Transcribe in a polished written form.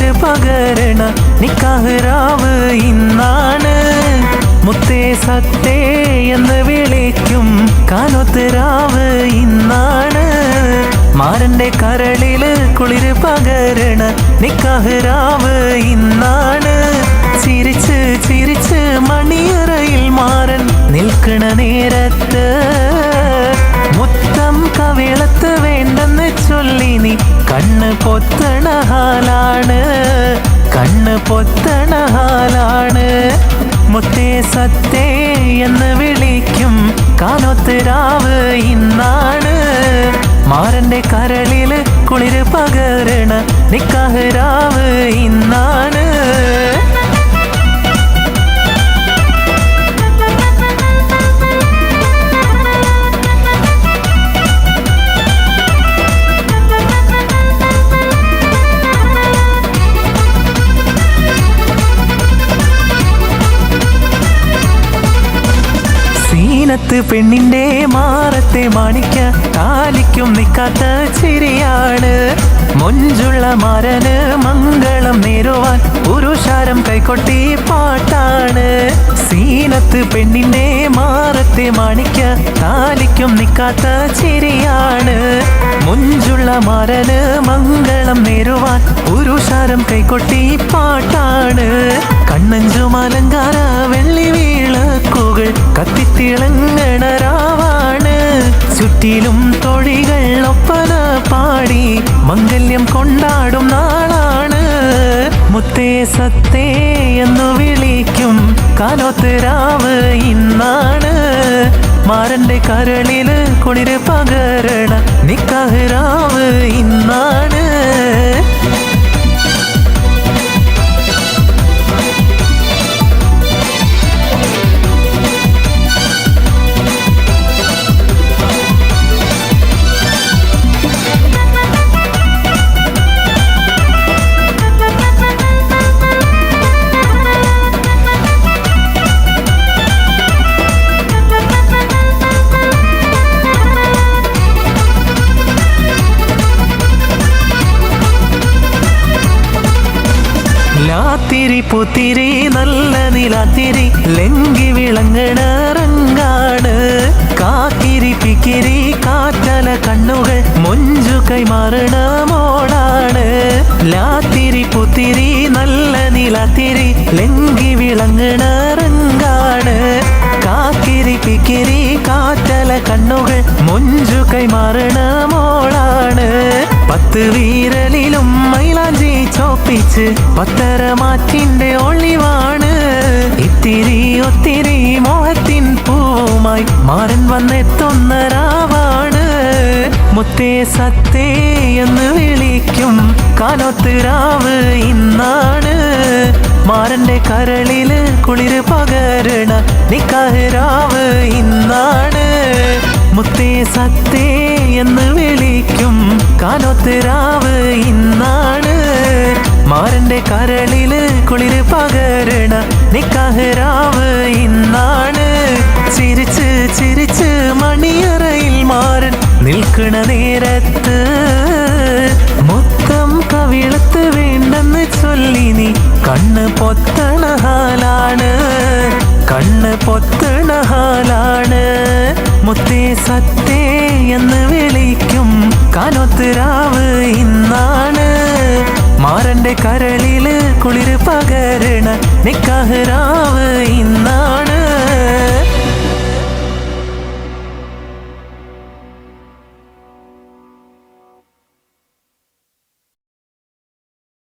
കുളിര് പകരണ നിക്കാഹ് രാവ് ഇന്നാണ്. മുത്തേ സത്തേ എന്ന് വിളിക്കും കാനോത്ത് രാവ് ഇന്നാണ്. മാരന്റെ കരളില് കുളിര് പകരണ നിക്കാഹ് രാവ് ഇന്നാണ്. ചിരിച്ച് ചിരിച്ച് മണിയറയിൽ മാരൻ നിൽക്കണ നേരത്ത് മുത്തം കവിളത്ത് വേണ്ടെന്ന് ചൊല്ലി നീ കണ്ണ് പൊത്തണ ഹാലാണ്, കണ്ണ് പൊത്തണ ഹാലാണ്. മുത്തേ സത്തേ എന്ന് വിളിക്കും കാനോത്ത് രാവ് ഇന്നാണ്. മാരന്റെ കരളില് കുളിര് പകരണ നിക്കാഹ് രാവ് ഇന്നാണ്. സീനത്ത് പെണ്ണിന്റെ മാറത്തെ മാണിക്ക താലിക്കും നിക്കാത്ത ചിരിയാണ്. മൊഞ്ചുള്ള മാരന് മംഗളം നേരുവാൻ പുരുഷാരം കൈകൊട്ടി പാട്ടാണ്. സീനത്ത് പെണ്ണിന്റെ മാറത്തെ മാണിക്ക താലിക്കും നിക്കാത്ത ചിരിയാണ്. മൊഞ്ചുള്ള മാരന് മംഗളം നേരുവാൻ പുരുഷാരം കൈകൊട്ടി പാട്ടാണ്. കണ്ണഞ്ചും അലങ്കാര വെള്ളി വിളക്കുകൾ കത്തിത്തിളങ്ങണ രാവാണ്. ചുറ്റിലും തൊഴികൾ ഒപ്പന പാടി മംഗല്യം കൊണ്ടാടും നാളാണ്. മുത്തേ സത്തേ എന്നു വിളിക്കും കാനോത്ത് രാവ് ഇന്നാണ്. മാരന്റെ കരളില് കുളിര് പകരണ നിക്കാഹ് രാവ് ഇന്നാണ്. ലാത്തിരി പുത്തിരി നല്ല നിലാത്തിരി ലങ്കി വിളങ്ങണ റങ്കാണ്. കാക്കിരി പിക്കിരി കാറ്റല കണ്ണുകൾ മൊഞ്ചു കൈമാറണ മോളാണ്. ലാത്തിരി പുത്തിരി നല്ല നിലാത്തിരി ലങ്കി വിളങ്ങണ റങ്കാണ്. കാക്കിരി പിക്കിരി കാറ്റല കണ്ണുകൾ മൊഞ്ചു കൈമാറണ മോളാണ്. പത്ത് വീരലിലും മൈലാഞ്ചി ചോപ്പിച്ച് പത്തരമാറ്റിന്റെ ഒളിവാണ്. ഇത്തിരി ഒത്തിരി മോഹത്തിൻ പൂവുമായി മാരൻ വന്നെത്തുന്ന രാവാണ്. മുത്തേ സത്തേ എന്ന് വിളിക്കും കാനോത്ത് രാവ് ഇന്നാണ്. മാരന്റെ കരളില് കുളിര് പകരണ നിക്കാഹ് രാവ് ഇന്നാണ്. മുത്തേ സത്തേ എന്ന് വിളിക്കും കാനോത്ത് രാവ് ഇന്നാണ്. മാരന്റെ കരളില് കുളിര് പകരണ നിക്കാഹ് രാവ് ഇന്നാണ്. ചിരിച്ച് ചിരിച്ച് മണിയറയിൽ മാരൻ നിൽക്കണ നേരത്ത് മുത്തം കവിളത്ത് വേണ്ടെന്ന് ചൊല്ലി നീ കണ്ണ് പൊത്തണ ഹാലാണ്, കണ്ണ് പൊത്തണ ഹാലാണ്. മുത്തേ സത്തേ എന്ന് വിളിക്കും കാനോത്ത് രാവ് ഇന്നാണ്. മാരന്റെ കരളില് കുളിര് പകരണ നിക്കാഹ് രാവ്